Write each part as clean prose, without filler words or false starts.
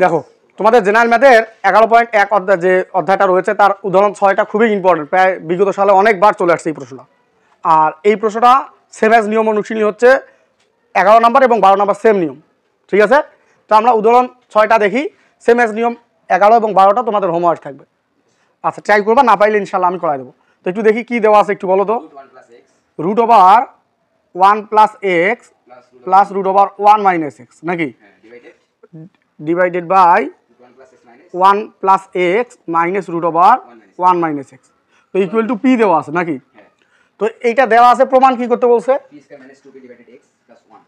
দেখো তোমাদের জেনারেল ম্যাথের 11.1 অধ্যায় যে অধ্যায়টা রয়েছে তার উদাহরণ 6টা খুবই ইম্পর্টেন্ট, প্রায় বিগত সালে অনেকবার চলে আসছে এই প্রশ্নটা। আর এই প্রশ্নটা সেম অ্যাজ নিয়ম অনুশীলনী হচ্ছে 11 নম্বর এবং 12 নম্বর সেম নিয়ম, ঠিক আছে? তো আমরা উদাহরণ 6টা দেখি, সেম অ্যাজ নিয়ম 11 এবং 12টা তোমাদের হোমওয়ার্ক থাকবে। আচ্ছা ট্রাই করবা, না পাইলে ইনশাল্লাহ আমি করাই দেবো। তো একটু দেখি কি দেওয়া আছে একটু বলো তো। Root over 1 plus X plus root over 1 minus X নাকি, divided by 1 plus X minus root over 1 minus X, তো ইকুয়াল টু পি দেওয়া আছে নাকি। তো এইটা দেওয়া আছে, প্রমাণ কি করতে বলছে,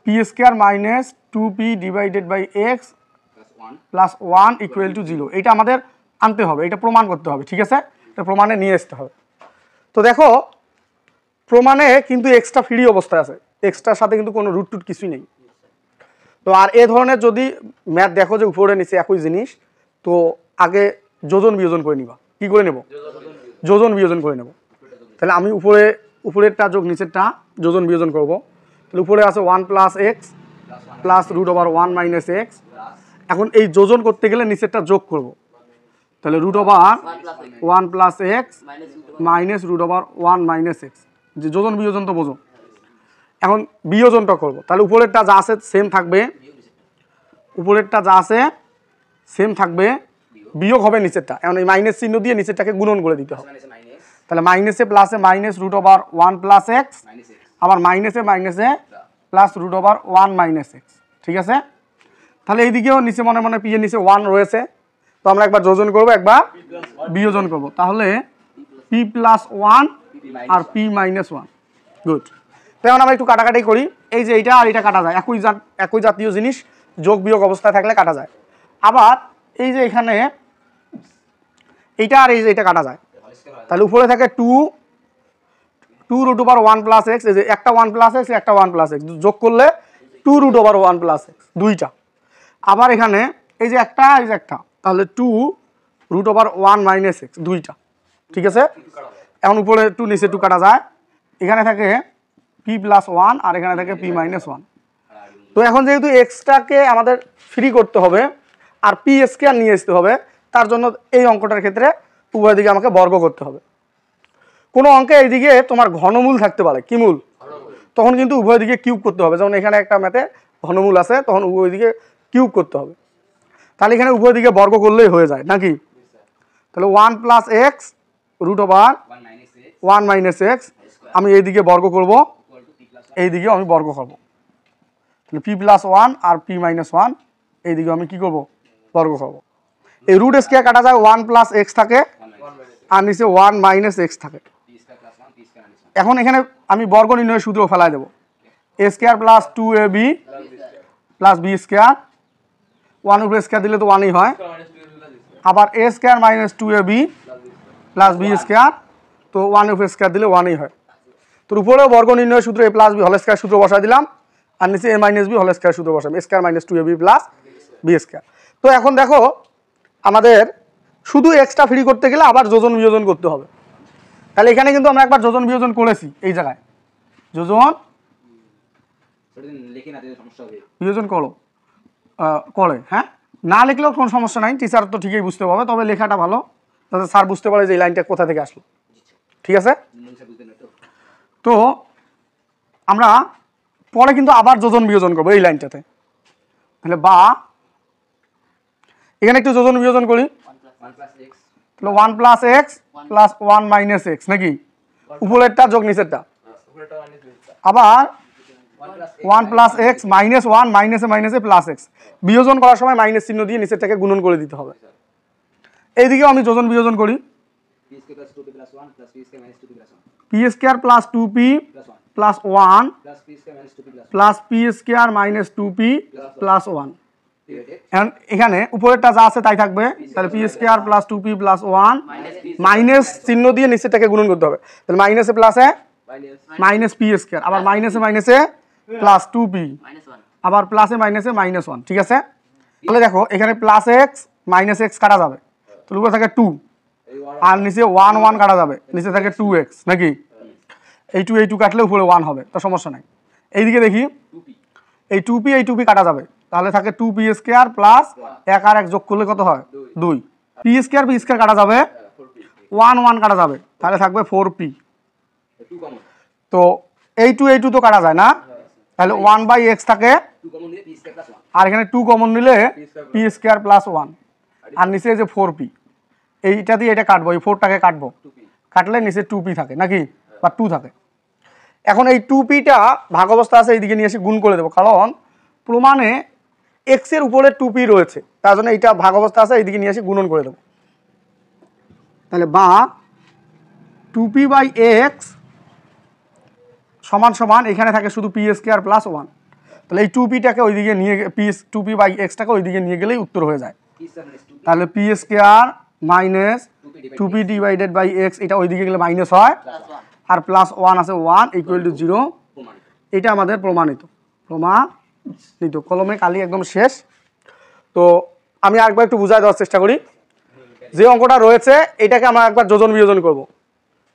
P square minus 2p divided by X plus 1 equal to 0। এইটা আমাদের আনতে হবে, এটা প্রমাণ করতে হবে, ঠিক আছে? এটা প্রমাণে নিয়ে আসতে হবে। তো দেখো প্রমাণে কিন্তু এক্সট্রা ফ্রি অবস্থায় আছে, এক্সট্রার সাথে কিন্তু কোনো রুট টুট কিছুই নেই। তো আর এ ধরনের যদি ম্যাথ দেখো যে উপরে নিচে একই জিনিস, তো আগে যোজন বিয়োজন করে নিবা। কি করে নেব? যোজন বিয়োজন করে নেব। তাহলে আমি উপরেরটা যোগ নিচেরটা যোজন বিয়োজন করব। তাহলে উপরে আছে 1 plus X plus root over 1 minus X. এখন এই যোজন করতে গেলে নিচেরটা যোগ করব। তাহলে root over 1 plus X minus root over 1 minus X, যে যোজন বিয়োজন তো বোঝো। এখন বিয়োজনটা করব, তাহলে উপরেরটা যা আছে সেম থাকবে, উপরেরটা যা আছে সেম থাকবে, বিয়োগ হবে নিচেরটা। এখন এই মাইনাস চিহ্ন দিয়ে নিচেরটাকে গুণন করে দিতে হবে। তাহলে মাইনাসে প্লাসে minus root over 1 plus X, আবার মাইনাসে মাইনাসে plus root over 1 minus X, ঠিক আছে? তাহলে এইদিকেও নিচে মনে মনে পি এর নিচে 1 রয়েছে, তো আমরা একবার যোজন করব একবার বিয়োজন করব। তাহলে পি প্লাস 1 আর পি মাইনাস 1, গুড। তেমন আমরা একটু কাটাকাটি করি, এই যে এইটা আর এটা কাটা যায়, একই জাতীয় জিনিস যোগ বিয়োগ অবস্থায় থাকলে কাটা যায়। আবার এই যে এখানে এইটা আর এই যে এটা কাটা যায়, তাহলে উপরে থাকে 2 রুট ওভার 1 প্লাস এক্স, এই যে একটা 1 প্লাস এক্স একটা 1 প্লাস এক্স, যোগ করলে 2 রুট ওভার 1 প্লাস এক্স, দুইটা। আবার এখানে এই যে একটা এই যে একটা, তাহলে 2 রুট ওভার 1 মাইনাস এক্স, দুইটা, ঠিক আছে? এখন উপরে 2 নিচে 2 কাটা যায়, এখানে থাকে পি প্লাস 1 আর এখানে থাকে পি মাইনাস 1। তো এখন যেহেতু এক্সটাকে আমাদের ফ্রি করতে হবে আর পি স্কয়ার নিয়ে আসতে হবে, তার জন্য এই অঙ্কটার ক্ষেত্রে উভয় দিকে আমাকে বর্গ করতে হবে। কোনো অঙ্কে এইদিকে তোমার ঘনমূল থাকতে পারে, কি মূল, তখন কিন্তু উভয় দিকে কিউব করতে হবে। যেমন এখানে একটা ম্যাথে ঘনমূল আছে, তখন উভয় দিকে কিউব করতে হবে। তাহলে এখানে উভয় দিকে বর্গ করলেই হয়ে যায় নাকি। তাহলে 1 plus X root over 1 minus X, আমি এইদিকে বর্গ করব, এইদিকেও আমি বর্গ করব। তাহলে পি প্লাস 1 আর পি মাইনাস 1, এইদিকে আমি কি করব, বর্গ করব। এই রুট স্কয়ার কাটা যায়, 1 প্লাস এক্স থাকে আর নিচে 1 মাইনাস এক্স থাকে। এখন এখানে আমি বর্গ নির্ণয়ের সূত্র ফেলাই দেবো, A square plus 2ab plus B square, 1 উপরে স্কয়ার দিলে তো 1ই হয়, আবার A square minus 2ab plus B square, তো 1 উপরে স্কয়ার দিলে 1ই হয়। তো উপরেও বর্গ নির্ণয়ের সূত্র A plus B whole square সূত্র বসাই দিলাম, আর নিচে A minus B whole square সূত্র বসাবো, A square minus 2ab plus B square. তো এখন দেখো আমাদের শুধু এক্সট্রা ফ্রি করতে গেলে আবার যোজন বিয়োজন করতে হবে। তাহলে এখানে কিন্তু আমরা একবার যোজন বিয়োজন করেছি, এই জায়গায় যোজন বিয়োজন করে, হ্যাঁ, না লিখলেও কোনো সমস্যা নাই, টিচার তো ঠিকই বুঝতে পারবে, তবে লেখাটা ভালো যাতে স্যার বুঝতে পারে যে এই লাইনটা কোথা থেকে আসলো, ঠিক আছে? তো আমরা পরে কিন্তু আবার যোজন বিয়োজন করবো এই লাইনটাতে। তাহলে বা এখানে একটু যোজন বিয়োজন করি, তাহলে 1 plus X plus 1 minus X নাকি, উপরেরটা যোগ নিচেরটা। আবার 1 প্লাস এক্স মাইনাস 1 মাইনাসে মাইনাসে প্লাস এক্স, বিয়োজন করার সময় মাইনাস চিহ্ন দিয়ে নিচেরটাকে গুণন করে দিতে হবে। এইদিকেও আমি যোজন বিয়োজন করি, P square plus 2p plus 1 plus P square minus 2p plus 1। এখন এখানে উপরেরটা যা আছে তাই থাকবে, তাহলে P square plus 2p plus 1 minus চিহ্ন দিয়ে নিচেরটাকে গুণন করতে হবে। তাহলে মাইনাসে প্লাসে মাইনাস পি স্কয়ার, আবার মাইনাসে মাইনাসে প্লাস 2p, আবার প্লাসে মাইনাসে মাইনাস 1, ঠিক আছে? তাহলে দেখো এখানে প্লাস এক্স মাইনাস এক্স কাটা যাবে, তো উপরে থাকে 2 আর নিচে 1 1 কাটা যাবে, নিচে থাকে 2x নাকি, এই 2 কাটলে উপরে 1 হবে, তো সমস্যা নাই। এইদিকে দেখি এই 2p কাটা যাবে, তাহলে থাকে 2p² প্লাস 1 আর 1 যোগ করলে কত হয় 2, p² কাটা যাবে, 1 কাটা যাবে, তাহলে থাকবে 4p। তো এই 2 তো কাটা যায় না, তাহলে 1/x থাকে, আর এখানে 2 কমন নিলে p² প্লাস 1, আর নিচে যে 4p, এইটা দিয়ে এটা কাটবো, এই 4টাকে কাটবো, কাটলে নিচে 2p থাকে নাকি, বা 2 থাকে। এখন এই 2pটা ভাগ অবস্থা আছে, এইদিকে নিয়ে এসে গুণ করে দেবো, কারণ প্রমাণে x এর উপরে 2p রয়েছে, তার জন্য এইটা ভাগ অবস্থা আছে, এইদিকে নিয়ে এসে গুণন করে দেবো। তাহলে বা 2p/x সমান সমান এখানে থাকে শুধু p² প্লাস 1, তাহলে এই 2pটাকে ওইদিকে নিয়ে 2p/x-টাকে ওইদিকে নিয়ে গেলেই উত্তর হয়ে যায়। তাহলে p² মাইনাস 2p/x, এটা ওইদিকে গেলে মাইনাস হয়, আর প্লাস 1 আছে 1 = 0। এটা আমাদের প্রমাণিত, কলমে কালি একদম শেষ। তো আমি আরেকবার একটু বুঝাই দেওয়ার চেষ্টা করি। যে অঙ্কটা রয়েছে এটাকে আমরা একবার যোজন বিয়োজন করব,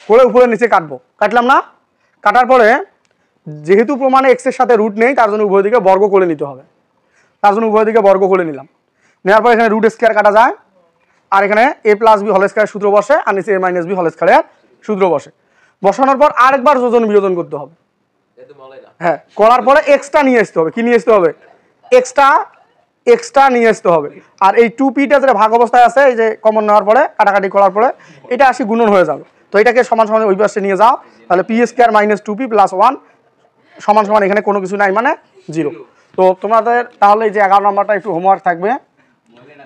করে উপরে নিচে কাটবো, কাটলাম না, কাটার পরে যেহেতু প্রমাণে x এর সাথে রুট নেই, তার জন্য উভয় দিকে বর্গ করে নিতে হবে, তার জন্য উভয় দিকে বর্গ করে নিলাম। নেওয়ার পর এখানে √² কাটা যায়, আর এখানে a+b² সূত্র বসে, আর নিচে a-b² সূত্র বসে। বসানোর পর আরেকবার যোজন বিয়োজন করতে হবে, হ্যাঁ, করার পরে এক্সটা নিয়ে আসতে হবে। কি নিয়ে আসতে হবে? এক্সটা নিয়ে আসতে হবে। আর এই 2pটা যেটা ভাগ অবস্থায় আছে, এই যে কমন নেওয়ার পরে কাটাকাটি করার পরে এটা আসি গুণন হয়ে যাবে। তো এটাকে সমান সমান ওই পাশে নিয়ে যাও, তাহলে p² মাইনাস 2p প্লাস 1 সমান সমান এখানে কোনো কিছু নাই মানে 0। তো তোমাদের তাহলে এই যে 11 নম্বরটা একটু হোমওয়ার্ক থাকবে,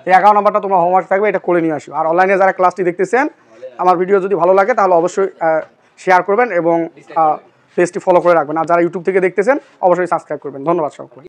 এই 11 নম্বরটা তোমার হোমওয়ার্ক থাকবে, এটা করে নিয়ে আসো। আর অনলাইনে যারা ক্লাসটি দেখতেছেন, আমার ভিডিও যদি ভালো লাগে তাহলে অবশ্যই শেয়ার করবেন এবং পেজটি ফলো করে রাখবেন। আর যারা ইউটিউব থেকে দেখতেছেন অবশ্যই সাবস্ক্রাইব করবেন। ধন্যবাদ সকলকে।